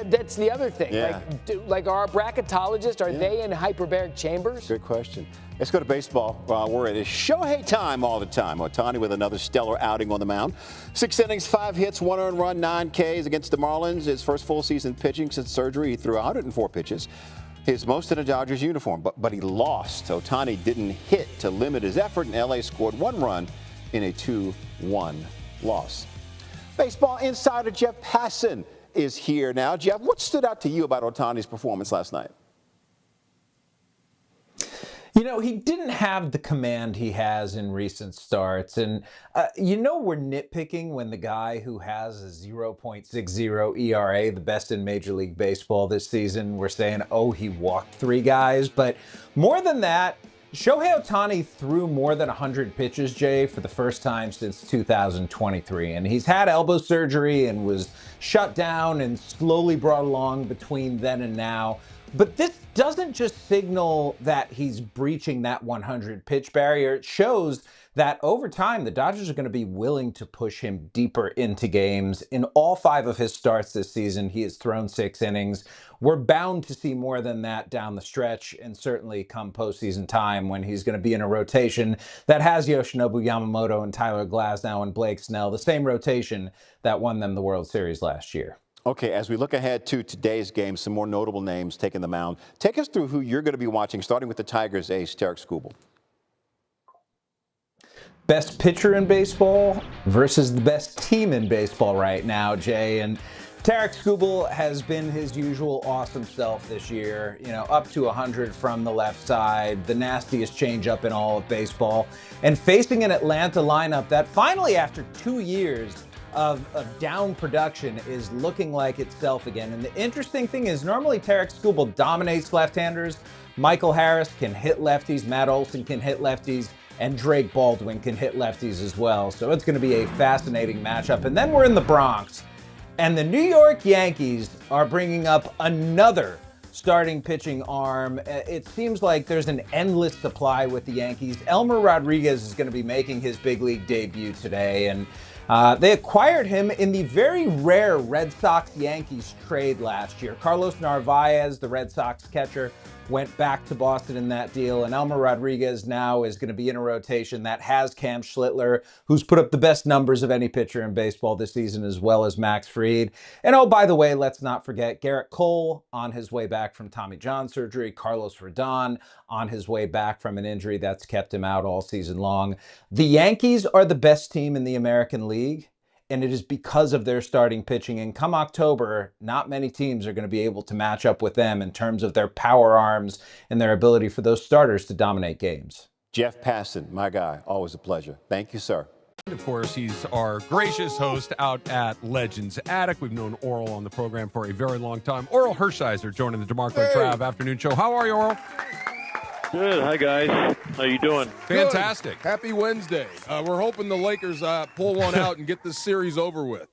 That's the other thing. Yeah. Like our bracketologists, are they in hyperbaric chambers? Good question. Let's go to baseball. We're at Shohei time all the time. Ohtani with another stellar outing on the mound. 6 innings, 5 hits, 1 earned run, 9 Ks against the Marlins. His first full season pitching since surgery. He threw 104 pitches. His most in a Dodgers uniform, but he lost. Ohtani didn't hit to limit his effort, and LA scored 1 run in a 2-1 loss. Baseball insider Jeff Passan is here now. Jeff, what stood out to you about Ohtani's performance last night? You know, he didn't have the command he has in recent starts. And, we're nitpicking when the guy who has a 0.60 ERA, the best in Major League Baseball this season, we're saying, oh, he walked 3 guys. But more than that, Shohei Ohtani threw more than 100 pitches, Jay, for the first time since 2023. And he's had elbow surgery and was shut down and slowly brought along between then and now. But this doesn't just signal that he's breaching that 100 pitch barrier. It shows that over time, the Dodgers are going to be willing to push him deeper into games. In all 5 of his starts this season, he has thrown 6 innings. We're bound to see more than that down the stretch, and certainly come postseason time when he's going to be in a rotation that has Yoshinobu Yamamoto and Tyler Glasnow and Blake Snell, the same rotation that won them the World Series last year. Okay, as we look ahead to today's game, some more notable names taking the mound. Take us through who you're going to be watching, starting with the Tigers ace, Tarik Skubal. Best pitcher in baseball versus the best team in baseball right now, Jay. And Tarik Skubal has been his usual awesome self this year, up to 100 from the left side, the nastiest changeup in all of baseball, and facing an Atlanta lineup that finally, after 2 years of down production, is looking like itself again. And the interesting thing is, normally Tarik Skubal dominates left-handers. Michael Harris can hit lefties, Matt Olson can hit lefties, and Drake Baldwin can hit lefties as well. So it's going to be a fascinating matchup. And then we're in the Bronx, and the New York Yankees are bringing up another starting pitching arm. It seems like there's an endless supply with the Yankees. Elmer Rodriguez is going to be making his big league debut today, and they acquired him in the very rare Red Sox-Yankees trade last year. Carlos Narvaez, the Red Sox catcher, went back to Boston in that deal, and Elmer Rodriguez now is going to be in a rotation that has Cam Schlittler, who's put up the best numbers of any pitcher in baseball this season, as well as Max Fried. And oh, by the way, let's not forget Garrett Cole on his way back from Tommy John surgery, Carlos Rodon on his way back from an injury that's kept him out all season long. The Yankees are the best team in the American League, and it is because of their starting pitching. And come October, not many teams are going to be able to match up with them in terms of their power arms and their ability for those starters to dominate games. Jeff Passan, my guy, always a pleasure. Thank you, sir. Of course, he's our gracious host out at Legends Attic. We've known Oral on the program for a very long time. Oral Hershiser joining the DeMarco and Trav afternoon show. How are you, Oral? Good. Hi, guys. How you doing? Fantastic. Good. Happy Wednesday. We're hoping the Lakers pull one out and get this series over with.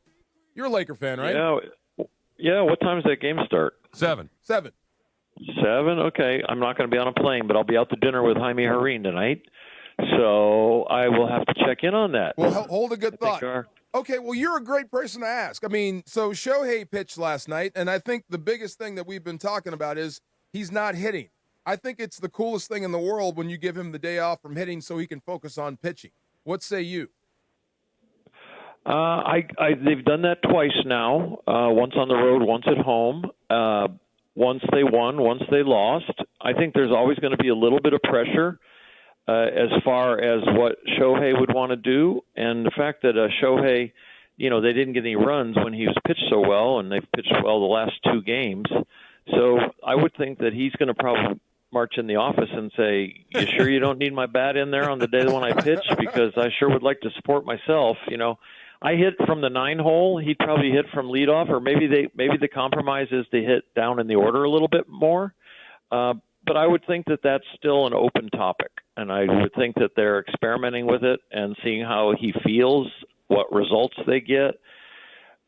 You're a Laker fan, right? Yeah. What time does that game start? 7. 7. 7? Okay. I'm not going to be on a plane, but I'll be out to dinner with Jaime Hareen tonight. So I will have to check in on that. Well, hold a good thought. Okay, well, you're a great person to ask. I mean, so Shohei pitched last night, and I think the biggest thing that we've been talking about is he's not hitting. I think it's the coolest thing in the world when you give him the day off from hitting so he can focus on pitching. What say you? They've done that twice now, once on the road, once at home. Once they won, once they lost. I think there's always going to be a little bit of pressure as far as what Shohei would want to do. And the fact that Shohei, they didn't get any runs when he was pitched so well, and they've pitched well the last 2 games. So I would think that he's going to probably march in the office and say, you sure you don't need my bat in there on the day when I pitch? Because I sure would like to support myself. I hit from the 9 hole. He'd probably hit from leadoff, or maybe the compromise is to hit down in the order a little bit more. But I would think that that's still an open topic, and I would think that they're experimenting with it and seeing how he feels, what results they get.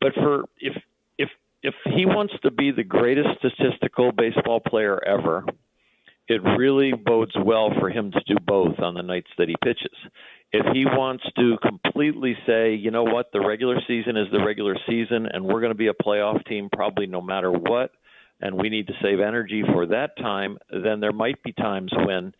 But if he wants to be the greatest statistical baseball player ever, it really bodes well for him to do both on the nights that he pitches. If he wants to completely say, you know what, the regular season is the regular season, and we're going to be a playoff team probably no matter what, and we need to save energy for that time, then there might be times when,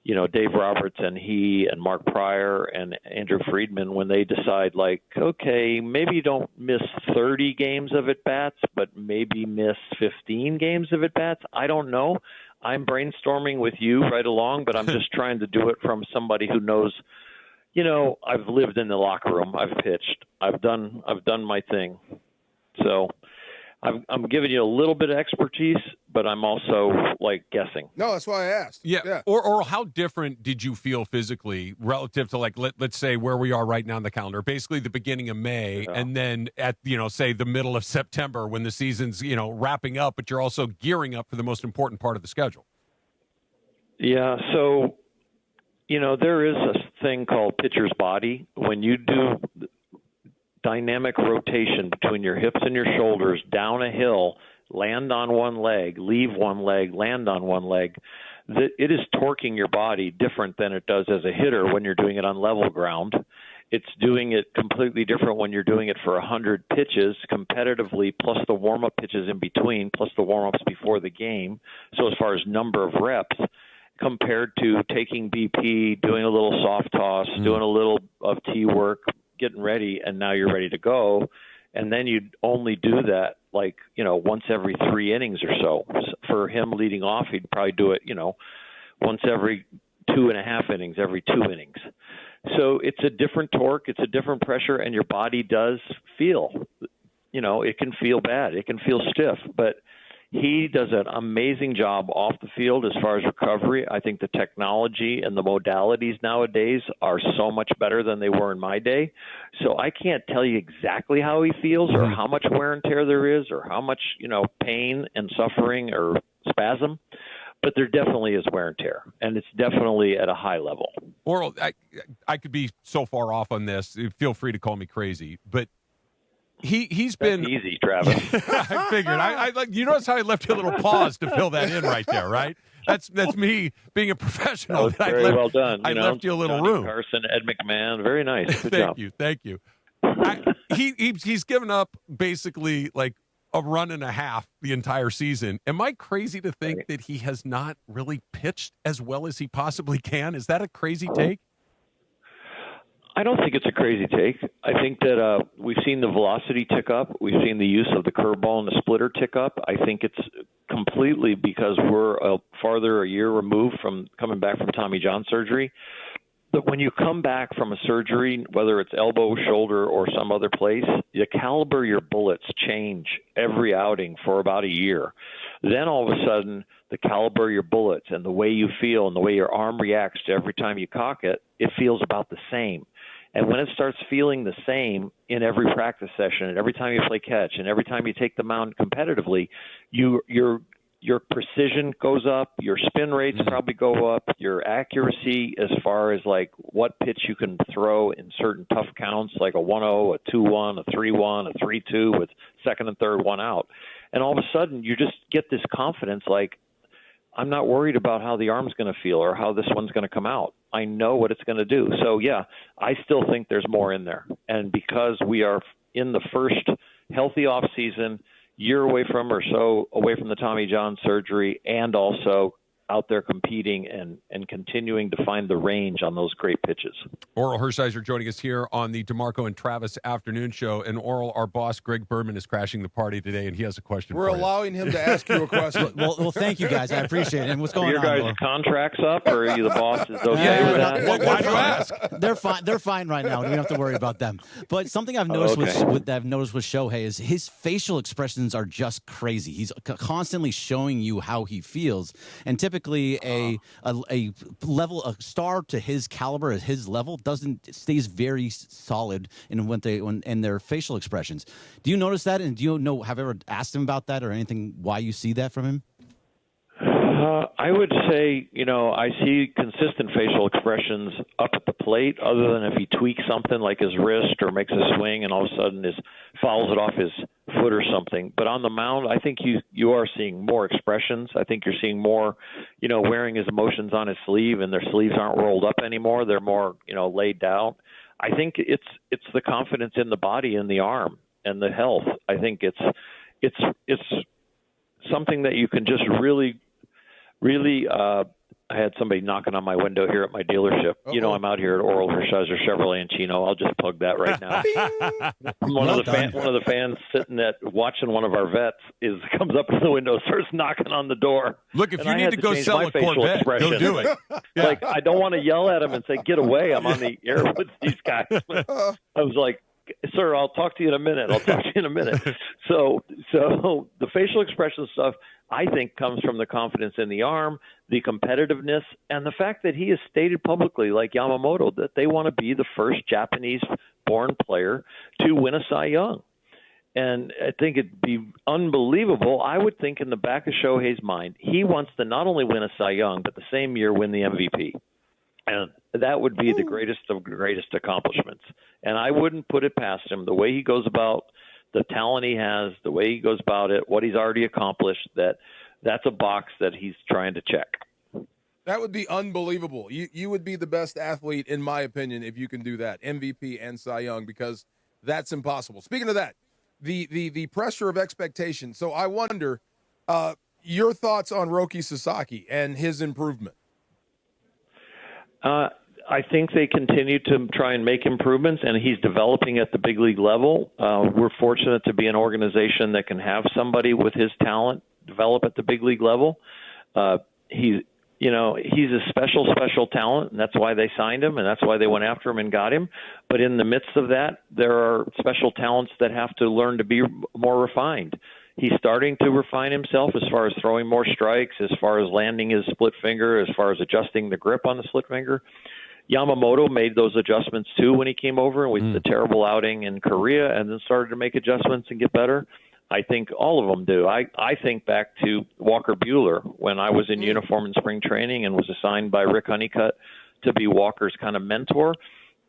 you know, Dave Roberts and he and Mark Pryor and Andrew Friedman, when they decide, like, okay, maybe you don't miss 30 games of at-bats, but maybe miss 15 games of at-bats. I don't know. I'm brainstorming with you right along, but I'm just trying to do it from somebody who knows, you know, I've lived in the locker room. I've pitched. I've done my thing. So I'm giving you a little bit of expertise, but I'm also like guessing. No, that's why I asked. Yeah. Or how different did you feel physically relative to, like, let's say where we are right now in the calendar, basically the beginning of May, and then at, you know, say the middle of September when the season's, you know, wrapping up, but you're also gearing up for the most important part of the schedule. Yeah. So, you know, there is a thing called pitcher's body. When you do dynamic rotation between your hips and your shoulders down a hill, land on one leg, leave one leg, land on one leg, it is torquing your body different than it does as a hitter when you're doing it on level ground. It's doing it completely different when you're doing it for 100 pitches competitively, plus the warm-up pitches in between, plus the warm-ups before the game. So as far as number of reps, compared to taking BP, doing a little soft toss, doing a little of tee work, getting ready, and now you're ready to go. And then you'd only do that, like, you know, once every 3 innings or so. For him leading off, he'd probably do it, you know, once every 2.5 innings, every 2 innings. So it's a different torque, it's a different pressure, and your body does feel, you know, it can feel bad, it can feel stiff, but he does an amazing job off the field as far as recovery. I think the technology and the modalities nowadays are so much better than they were in my day. So I can't tell you exactly how he feels or how much wear and tear there is or how much, you know, pain and suffering or spasm. But there definitely is wear and tear, and it's definitely at a high level. Oral, I could be so far off on this. Feel free to call me crazy, but he's been easy, Travis. I figured. I like, you notice how I left you a little pause to fill that in right there, right? That's me being a professional. That was very well done. I left you a little Johnny room. Carson, Ed McMahon, very nice. Good Thank job. you. Thank you. He's given up basically like a run and a half the entire season. Am I crazy to think that he has not really pitched as well as he possibly can? Is that a crazy take? I don't think it's a crazy take. I think that we've seen the velocity tick up. We've seen the use of the curveball and the splitter tick up. I think it's completely because we're farther a year removed from coming back from Tommy John surgery. But when you come back from a surgery, whether it's elbow, shoulder, or some other place, the caliber of your bullets change every outing for about a year. Then all of a sudden, the caliber of your bullets and the way you feel and the way your arm reacts to every time you cock it, it feels about the same. And when it starts feeling the same in every practice session and every time you play catch and every time you take the mound competitively, your precision goes up, your spin rates probably go up, your accuracy as far as like what pitch you can throw in certain tough counts, like a 1-0, a 2-1, a 3-1, a 3-2 with second and third one out. And all of a sudden you just get this confidence like, I'm not worried about how the arm's going to feel or how this one's going to come out. I know what it's going to do. So, yeah, I still think there's more in there. And because we are in the first healthy off season, year away from or so away from the Tommy John surgery, and also out there competing and continuing to find the range on those great pitches. Oral Hershiser joining us here on the DeMarco and Travis afternoon show. And Oral, our boss, Greg Berman, is crashing the party today, and he has a question We're for you. allowing him to ask you a question. well, thank you, guys. I appreciate it. And what's going Are on? your guys' contracts up, or are you the bosses okay with that? Why do you ask? They're fine. They're fine right now. We don't have to worry about them. But something I've noticed with Shohei is his facial expressions are just crazy. He's constantly showing you how he feels, and typically a star to his caliber at his level stays very solid in their facial expressions. Do you notice that? And do you have ever asked him about that or anything? Why you see that from him? I would say, I see consistent facial expressions up at the plate, other than if he tweaks something like his wrist or makes a swing and all of a sudden fouls it off his foot or something. But on the mound, I think you are seeing more expressions. I think you're seeing more, wearing his emotions on his sleeve, and their sleeves aren't rolled up anymore. They're more, laid down. I think it's the confidence in the body and the arm and the health. I think it's something that you can just really I had somebody knocking on my window here at my dealership. Uh-oh. I'm out here at Oral Hershiser Chevrolet in Chino. I'll just plug that right now. One of the fans sitting watching one of our vets comes up to the window, starts knocking on the door. Look, if and you I need had to go change sell my a facial Corvette, expression. go do it. Yeah. Like, I don't want to yell at him and say, "Get away! I'm on the air with these guys." I was like, "Sir, I'll talk to you in a minute. So the facial expression stuff, I think, comes from the confidence in the arm, the competitiveness, and the fact that he has stated publicly, like Yamamoto, that they want to be the first Japanese-born player to win a Cy Young. And I think it'd be unbelievable. I would think in the back of Shohei's mind, he wants to not only win a Cy Young, but the same year win the MVP. And that would be the greatest of greatest accomplishments. And I wouldn't put it past him. The way he goes about the talent he has, the way he goes about it, what he's already accomplished, that's a box that he's trying to check. That would be unbelievable. You would be the best athlete, in my opinion, if you can do that, MVP and Cy Young, because that's impossible. Speaking of that, the pressure of expectation. So I wonder your thoughts on Roki Sasaki and his improvement. I think they continue to try and make improvements, and he's developing at the big league level. We're fortunate to be an organization that can have somebody with his talent develop at the big league level. He's a special talent, and that's why they signed him, and that's why they went after him and got him. But in the midst of that, there are special talents that have to learn to be more refined. He's starting to refine himself as far as throwing more strikes, as far as landing his split finger, as far as adjusting the grip on the split finger. Yamamoto made those adjustments too when he came over with the terrible outing in Korea, and then started to make adjustments and get better. I think all of them do. I think back to Walker Buehler when I was in uniform in spring training and was assigned by Rick Honeycutt to be Walker's kind of mentor.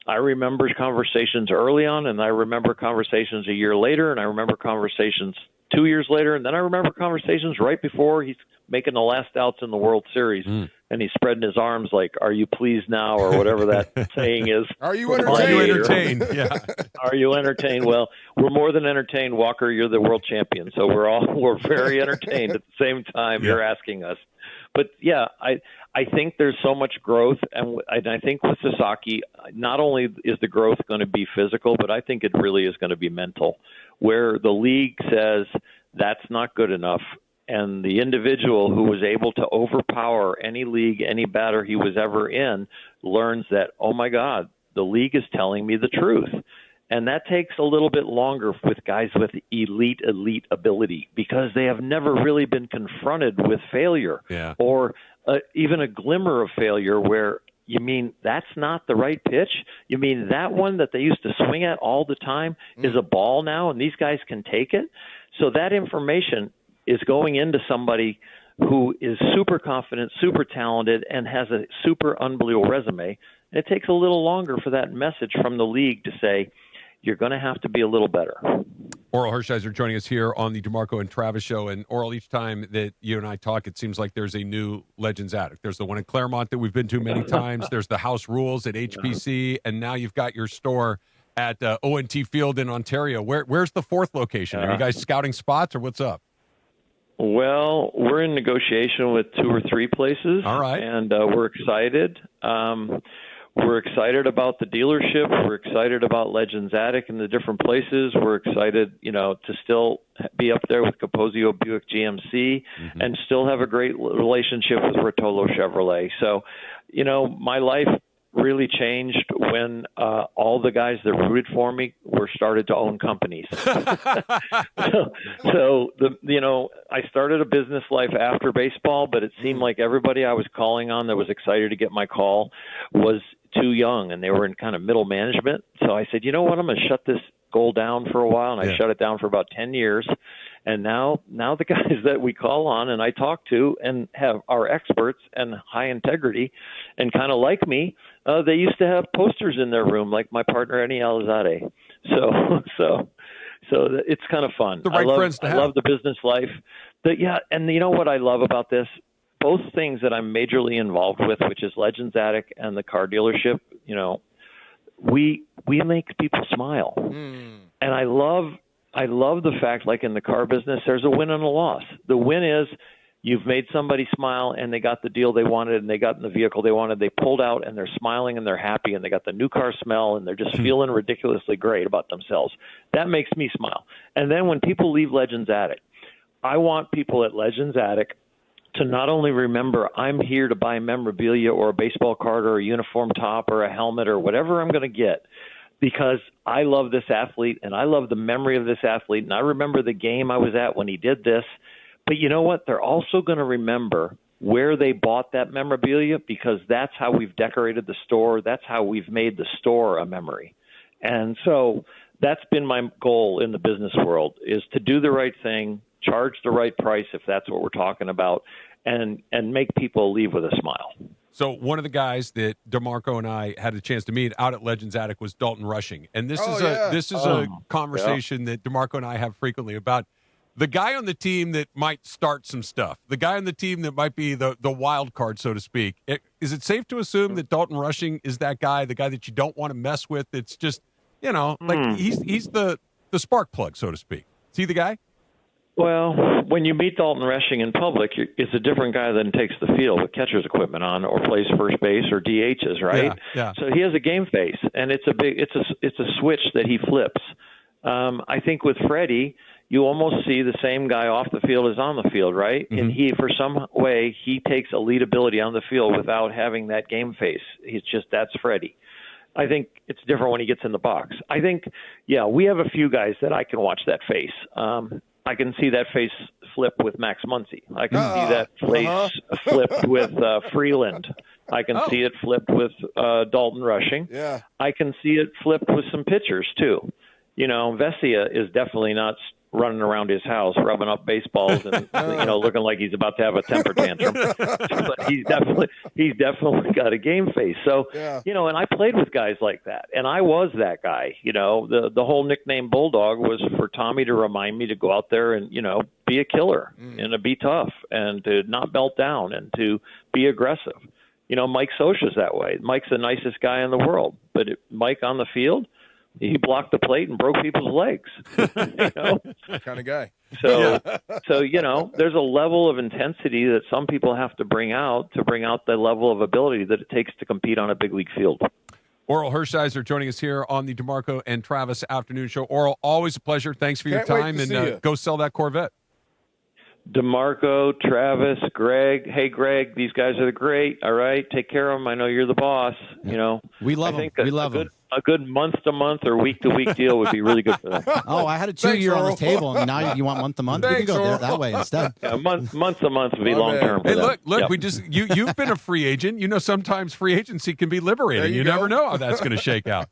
I remember conversations early on, and I remember conversations a year later, and I remember conversations 2 years later, and then I remember conversations right before he's making the last outs in the World Series, and he's spreading his arms like, "Are you pleased now?" or whatever that saying is. Are you entertained? Are you entertained? Yeah. Are you entertained? Well, we're more than entertained, Walker. You're the world champion, so we're very entertained at the same time you're asking us. But yeah, I think there's so much growth, and I think with Sasaki, not only is the growth going to be physical, but I think it really is going to be mental, where the league says that's not good enough, and the individual who was able to overpower any league, any batter he was ever in, learns that, oh my God, the league is telling me the truth. And that takes a little bit longer with guys with elite ability, because they have never really been confronted with failure or even a glimmer of failure where, you mean that's not the right pitch? You mean that one that they used to swing at all the time is a ball now, and these guys can take it? So that information is going into somebody who is super confident, super talented, and has a super unbelievable resume. And it takes a little longer for that message from the league to say, you're going to have to be a little better. Oral Hershiser joining us here on the DeMarco and Travis show. And Oral, each time that you and I talk, it seems like there's a new Legends Attic. There's the one in Claremont that we've been to many times. There's the House Rules at HPC. And now you've got your store at ONT Field in Ontario. Where's the fourth location? Are you guys scouting spots, or what's up? Well, we're in negotiation with 2 or 3 places. All right. And we're excited. We're excited about the dealership. We're excited about Legends Attic and the different places. We're excited, to still be up there with Capozio Buick GMC and still have a great relationship with Rotolo Chevrolet. So, my life really changed when all the guys that rooted for me started to own companies. I started a business life after baseball, but it seemed like everybody I was calling on that was excited to get my call was too young, and they were in kind of middle management. So I said, you know what, I'm going to shut this goal down for a while, and I shut it down for about 10 years. And now the guys that we call on and I talk to and are experts and high integrity and kind of like me, they used to have posters in their room, like my partner Eddie Alzade. So So it's kind of fun. The right friends to have. I love the business life. And you know what I love about this? Both things that I'm majorly involved with, which is Legends Attic and the car dealership, you know, we make people smile. And I love the fact, like in the car business, there's a win and a loss. The win is you've made somebody smile and they got the deal they wanted and they got in the vehicle they wanted. They pulled out and they're smiling and they're happy and they got the new car smell and they're just feeling ridiculously great about themselves. That makes me smile. And then when people leave Legends Attic, I want people at Legends Attic to not only remember I'm here to buy memorabilia or a baseball card or a uniform top or a helmet or whatever I'm going to get, because I love this athlete and I love the memory of this athlete and I remember the game I was at when he did this. But you know what? They're also going to remember where they bought that memorabilia, because that's how we've decorated the store. That's how we've made the store a memory. And so that's been my goal in the business world, is to do the right thing, charge the right price if that's what we're talking about, and make people leave with a smile. So one of the guys that DeMarco and I had a chance to meet out at Legends Attic was Dalton Rushing. And this is a conversation that DeMarco and I have frequently about the guy on the team that might start some stuff, the guy on the team that might be the wild card, so to speak. Is it safe to assume that Dalton Rushing is that guy, the guy that you don't want to mess with? It's just, you know, like he's the spark plug, so to speak. Is he the guy? Well, when you meet Dalton Rushing in public, it's a different guy than takes the field with catcher's equipment on or plays first base or DHs, right? Yeah. So he has a game face, and it's a switch that he flips. I think with Freddie, you almost see the same guy off the field as on the field, right? And he, for some way, he takes a leadability on the field without having that game face. That's Freddie. I think it's different when he gets in the box. I think, we have a few guys that I can watch that face. I can see that face flip with Max Muncy. I can see that face flipped with Freeland. I can see it flipped with Dalton Rushing. Yeah. I can see it flipped with some pitchers, too. You know, Vesia is definitely not running around his house rubbing up baseballs and looking like he's about to have a temper tantrum. But he's definitely got a game face. So and I played with guys like that, and I was that guy. You know, the whole nickname Bulldog was for Tommy to remind me to go out there and be a killer and to be tough and to not melt down and to be aggressive. You know, Mike Scioscia's that way. Mike's the nicest guy in the world, but Mike on the field, he blocked the plate and broke people's legs. Kind of guy. So there's a level of intensity that some people have to bring out the level of ability that it takes to compete on a big league field. Oral Hershiser joining us here on the DeMarco and Travis Afternoon Show. Oral, always a pleasure. Thanks for your time, and go sell that Corvette. DeMarco, Travis, Greg. Hey, Greg, these guys are great. All right, take care of them. I know you're the boss. You know, we love them. We love them. A good month-to-month or week-to-week deal would be really good for them. Oh, I had a 2-year on the table, and now you want month-to-month? We can go that way instead. Yeah, month-to-month would be long-term. Hey, look, you've been a free agent. You know, sometimes free agency can be liberating. You never know how that's going to shake out.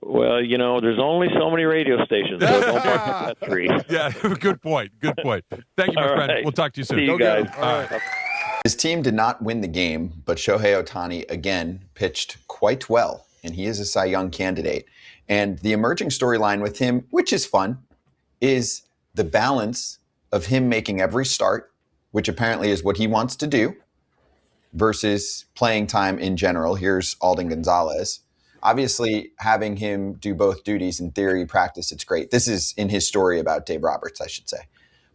Well, there's only so many radio stations, so don't bark at that tree. Yeah, good point. Good point. Thank you, my friend. Right. We'll talk to you soon. See you guys. All right. His team did not win the game, but Shohei Ohtani again pitched quite well, and he is a Cy Young candidate. And the emerging storyline with him, which is fun, is the balance of him making every start, which apparently is what he wants to do, versus playing time in general. Here's Alden Gonzalez. Obviously, having him do both duties in theory, practice, it's great. This is in his story about Dave Roberts, I should say.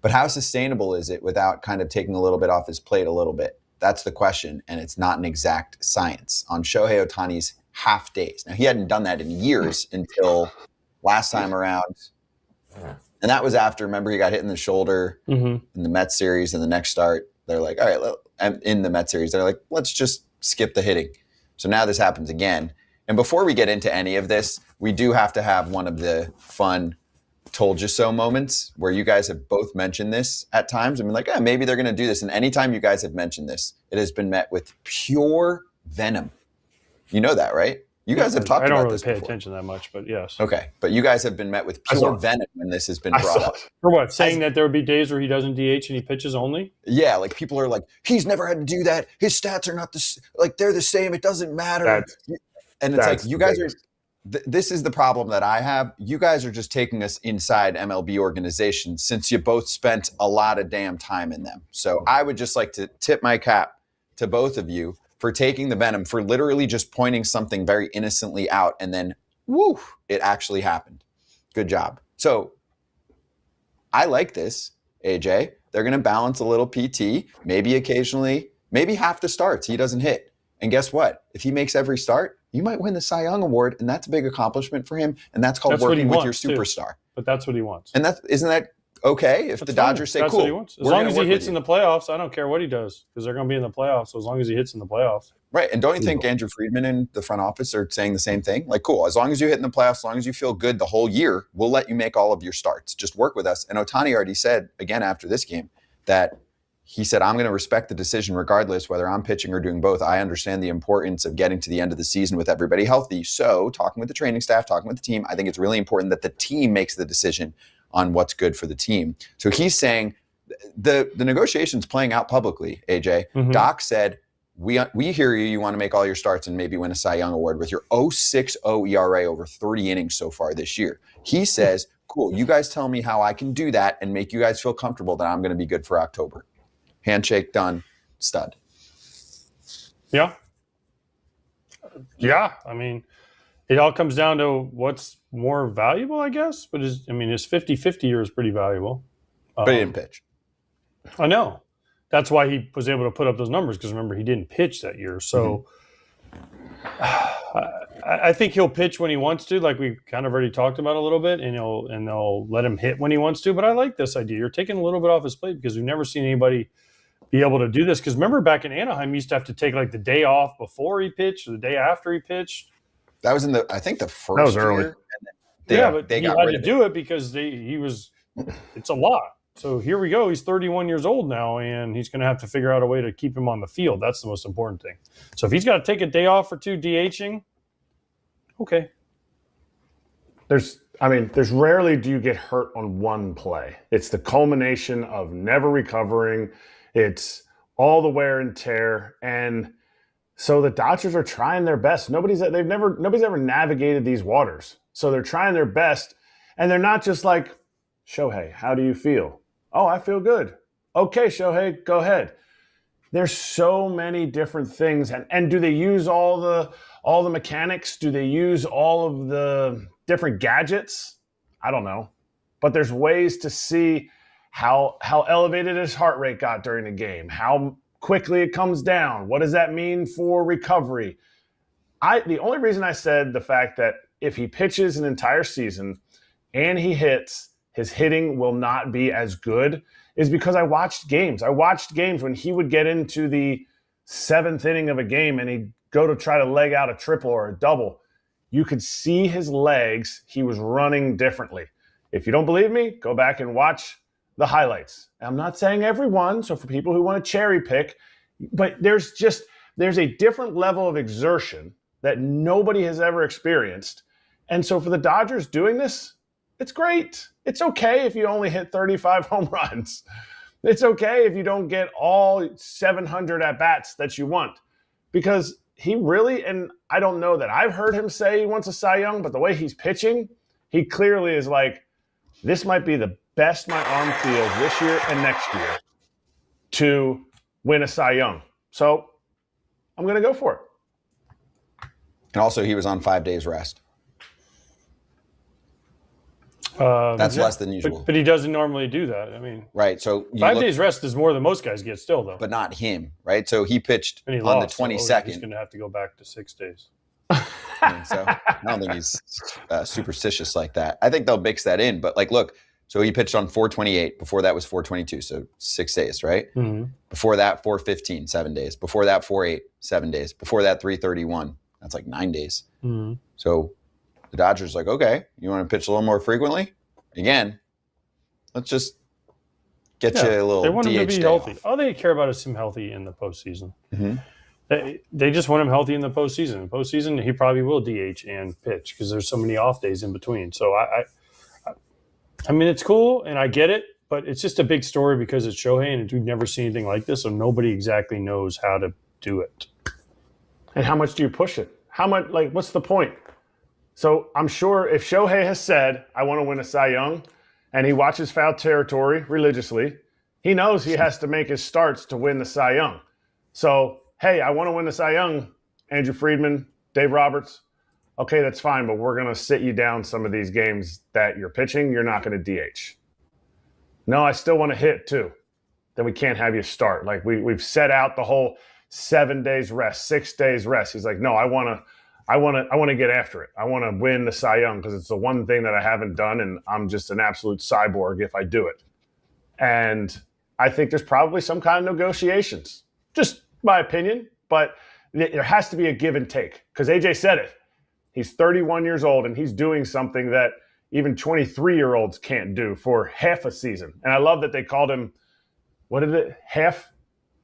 But how sustainable is it without kind of taking a little bit off his plate a little bit? That's the question, and it's not an exact science. On Shohei Ohtani's half days. Now, he hadn't done that in years until last time around. And that was after, remember, he got hit in the shoulder in the Mets series, and the next start, they're like, all right, in the Mets series, they're like, let's just skip the hitting. So now this happens again. And before we get into any of this, we do have to have one of the fun told you so moments where you guys have both mentioned this at times. I mean, like, maybe they're going to do this. And anytime you guys have mentioned this, it has been met with pure venom. You know that, right? You guys have talked about this before. I don't really pay attention that much, but yes. Okay. But you guys have been met with pure venom when this has been brought up. For what? Saying that there would be days where he doesn't DH and he pitches only? Yeah. Like, people are like, he's never had to do that. His stats are not they're the same. It doesn't matter. And it's like, you guys are, this is the problem that I have. You guys are just taking us inside MLB organizations since you both spent a lot of damn time in them. So I would just like to tip my cap to both of you for taking the venom, for literally just pointing something very innocently out, and then, woo, it actually happened. Good job. So I like this, AJ. They're going to balance a little PT, maybe occasionally, maybe half the starts he doesn't hit. And guess what? If he makes every start, you might win the Cy Young Award, and that's a big accomplishment for him, and that's called working with your superstar. But that's what he wants. And isn't that okay if the Dodgers say, that's cool, what he wants. As long as he hits in the playoffs, I don't care what he does, because they're going to be in the playoffs, so as long as he hits in the playoffs. Right, and don't you think Andrew Friedman and the front office are saying the same thing? Like, cool, as long as you hit in the playoffs, as long as you feel good the whole year, we'll let you make all of your starts. Just work with us. And Ohtani already said, again after this game, that he said, I'm going to respect the decision regardless whether I'm pitching or doing both. I understand the importance of getting to the end of the season with everybody healthy. So talking with the training staff, talking with the team, I think it's really important that the team makes the decision on what's good for the team. So he's saying the negotiation's playing out publicly, AJ. Mm-hmm. Doc said, we hear you. You want to make all your starts and maybe win a Cy Young Award with your 0.60 ERA over 30 innings so far this year. He says, cool, you guys tell me how I can do that and make you guys feel comfortable that I'm going to be good for October. Handshake done, stud. Yeah. Yeah. I mean, it all comes down to what's more valuable, I guess. But his 50-50 year is pretty valuable. But he didn't pitch. I know. That's why he was able to put up those numbers, because remember, he didn't pitch that year. So I think he'll pitch when he wants to, like we kind of already talked about a little bit, and they'll let him hit when he wants to. But I like this idea. You're taking a little bit off his plate, because we've never seen anybody be able to do this. Because remember, back in Anaheim, he used to have to take like the day off before he pitched or the day after he pitched. That was I think the first early. year. But he had to do it because it's a lot. So here we go. He's 31 years old now, and he's going to have to figure out a way to keep him on the field. That's the most important thing. So if he's got to take a day off or two DHing, okay. There's rarely do you get hurt on one play. It's the culmination of never recovering. It's all the wear and tear. And so the Dodgers are trying their best. Nobody's ever navigated these waters. So they're trying their best. And they're not just like, Shohei, how do you feel? Oh, I feel good. Okay, Shohei, go ahead. There's so many different things. And do they use all the mechanics? Do they use all of the different gadgets? I don't know. But there's ways to see how elevated his heart rate got during the game, how quickly it comes down. What does that mean for recovery? The only reason I said the fact that if he pitches an entire season and he hits, his hitting will not be as good is because I watched games. I watched games when he would get into the 7th inning of a game and he'd go to try to leg out a triple or a double. You could see his legs. He was running differently. If you don't believe me, go back and watch the highlights. I'm not saying everyone, so for people who want to cherry pick, but there's a different level of exertion that nobody has ever experienced. And so for the Dodgers doing this, it's great. It's okay if you only hit 35 home runs. It's okay if you don't get all 700 at-bats that you want. Because he really, and I don't know that I've heard him say he wants a Cy Young, but the way he's pitching, he clearly is like, this might be the best my arm feels this year and next year to win a Cy Young. So I'm going to go for it. And also, he was on 5 days rest. That's less than usual. But he doesn't normally do that. I mean, right. So 5 days rest is more than most guys get still, though. But not him, right? So he pitched on the 22nd. So he's going to have to go back to 6 days. So I don't think he's superstitious like that. I think they'll mix that in. But like, look, so he pitched on 4/28. Before that was 4/22, so 6 days, right? Mm-hmm. Before that, 4/15, 7 days. Before that, 4/8, 7 days. Before that, 3/31. That's like 9 days. Mm-hmm. So the Dodgers like, okay, you want to pitch a little more frequently? Again, let's just get you a little. They want him to be healthy. Off. All they care about is him healthy in the postseason. Mm-hmm. They just want him healthy in the postseason. In the postseason, he probably will DH and pitch because there's so many off days in between. So I mean, it's cool and I get it, but it's just a big story because it's Shohei and we've never seen anything like this, so nobody exactly knows how to do it. And how much do you push it? How much? Like, what's the point? So I'm sure if Shohei has said, I want to win a Cy Young, and he watches Foul Territory religiously, he knows he has to make his starts to win the Cy Young. So, hey, I want to win the Cy Young, Andrew Friedman, Dave Roberts. Okay, that's fine, but we're going to sit you down some of these games that you're pitching. You're not going to DH. No, I still want to hit too. Then we can't have you start. Like we've set out the whole 7 days rest, 6 days rest. He's like, no, I want to get after it. I want to win the Cy Young because it's the one thing that I haven't done, and I'm just an absolute cyborg if I do it. And I think there's probably some kind of negotiations. Just my opinion, but there has to be a give and take because AJ said it. He's 31 years old, and he's doing something that even 23-year-olds can't do for half a season. And I love that they called him, what is it,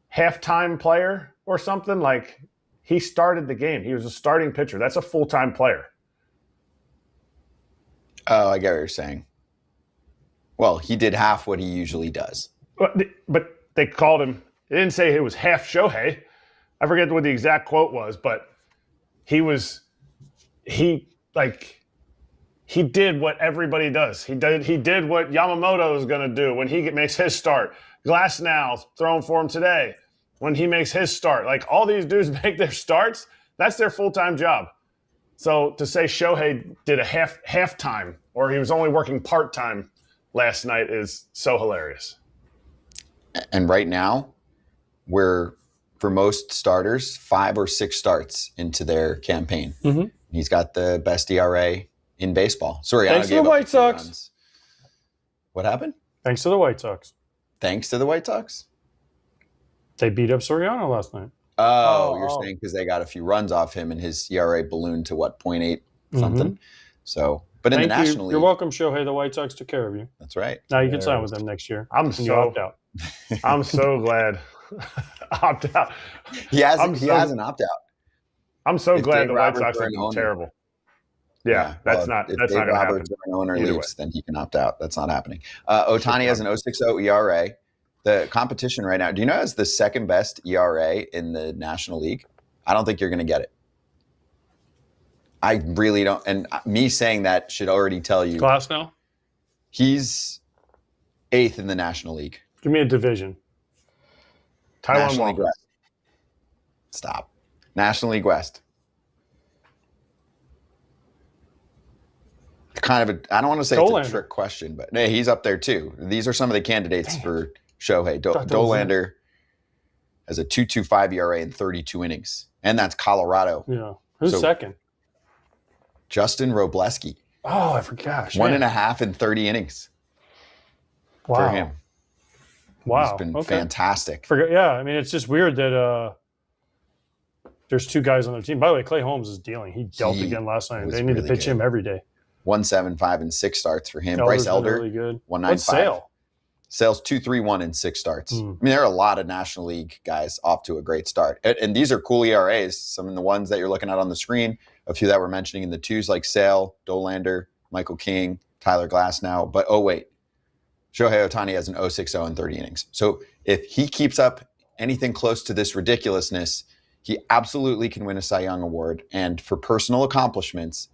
half-time player or something? Like, he started the game. He was a starting pitcher. That's a full-time player. Oh, I get what you're saying. Well, he did half what he usually does. But they called him, they didn't say it was half Shohei. I forget what the exact quote was, but he did what everybody does. He did what Yamamoto is going to do when he makes his start. Glasnow's throwing for him today when he makes his start. Like, all these dudes make their starts. That's their full-time job. So to say Shohei did a half-time or he was only working part-time last night is so hilarious. And right now, we're, for most starters, 5 or 6 starts into their campaign. Mm-hmm. He's got the best ERA in baseball. Soriano Thanks to the White Sox. Runs. What happened? Thanks to the White Sox. Thanks to the White Sox? They beat up Soriano last night. Oh, you're saying because they got a few runs off him and his ERA ballooned to what, 0.8 something? Mm-hmm. So, but in the National League. You're welcome, Shohei. The White Sox took care of you. That's right. Now you can sign with them next year. I'm so glad. Opt out. He has an opt out. I'm so glad the White Sox are terrible. Yeah, that's not going to happen. If an owner leaves, then he can opt out. That's not happening. Ohtani has an 0.60 ERA. The competition right now, do you know has the second best ERA in the National League? I don't think you're going to get it. I really don't. And me saying that should already tell you. Glasnow? He's 8th in the National League. Give me a division. National League West. Stop. National League West. Kind of I don't want to say it's a trick question, but hey, he's up there too. These are some of the candidates for Shohei. Dollander has a 2.25 ERA in 32 innings, and that's Colorado. Yeah. Who's second? Justin Robleski. Oh, I forgot. 1.5 in 30 innings. Wow. For him. Wow. He's been fantastic. Yeah, I mean, it's just weird that there's 2 guys on their team. By the way, Clay Holmes is dealing. He dealt again last night. They need to pitch him every day. 1.75 in 6 starts for him. Elder's Bryce Elder, really good. 1.95. What's Sale? Sale's 2.31 in 6 starts. I mean, there are a lot of National League guys off to a great start. And these are cool ERAs. Some of the ones that you're looking at on the screen, a few that we're mentioning in the 2s like Sale, Dollander, Michael King, Tyler Glasnow. But Shohei Ohtani has an 0.60 in 30 innings. So if he keeps up anything close to this ridiculousness, he absolutely can win a Cy Young Award. And for personal accomplishments,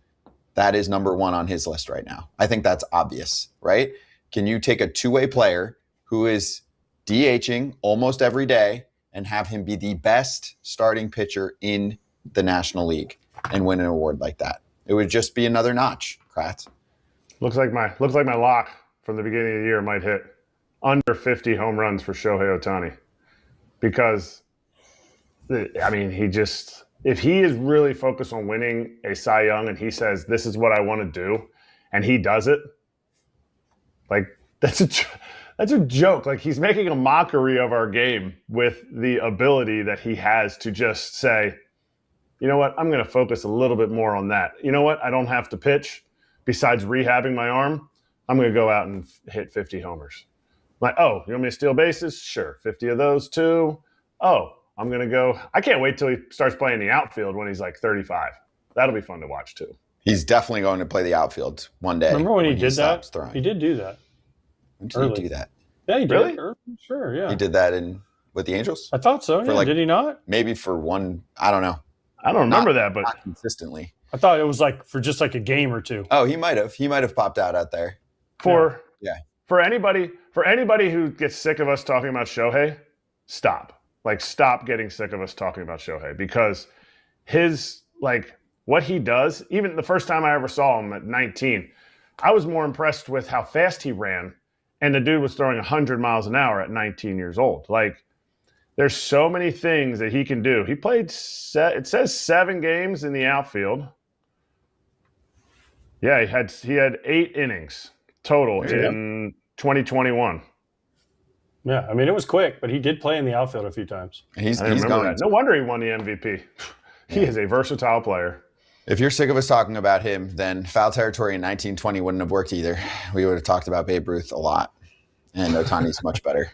that is number 1 on his list right now. I think that's obvious, right? Can you take a two-way player who is DHing almost every day and have him be the best starting pitcher in the National League and win an award like that? It would just be another notch, Kratz. Looks like my lock from the beginning of the year might hit under 50 home runs for Shohei Ohtani. Because, I mean, if he is really focused on winning a Cy Young and he says, this is what I want to do, and he does it, like, that's a joke. Like, he's making a mockery of our game with the ability that he has to just say, you know what, I'm going to focus a little bit more on that. You know what, I don't have to pitch. Besides rehabbing my arm, I'm going to go out and hit 50 homers. Like, oh, you want me to steal bases? Sure, 50 of those too. Oh, I'm going to go. I can't wait till he starts playing the outfield when he's like 35. That'll be fun to watch too. He's definitely going to play the outfield one day. Remember when he did that? He did do that. When did he do that? Yeah, he did. Really? Sure, yeah. He did that with the Angels? I thought so. Yeah. Did he not? Maybe for one. I don't know. I don't remember that, but not consistently. I thought it was like for just like a game or two. Oh, he might have popped out there. For anybody who gets sick of us talking about Shohei, stop. Like, stop getting sick of us talking about Shohei, because his, like, what he does, even the first time I ever saw him at 19, I was more impressed with how fast he ran, and the dude was throwing 100 miles an hour at 19 years old. Like, there's so many things that he can do. He played, it says 7 games in the outfield. Yeah, he had 8 innings total in 2021. Yeah, I mean, it was quick, but he did play in the outfield a few times. He's going. That. No wonder he won the MVP. He is a versatile player. If you're sick of us talking about him, then foul territory in 1920 wouldn't have worked either. We would have talked about Babe Ruth a lot, and Ohtani's much better.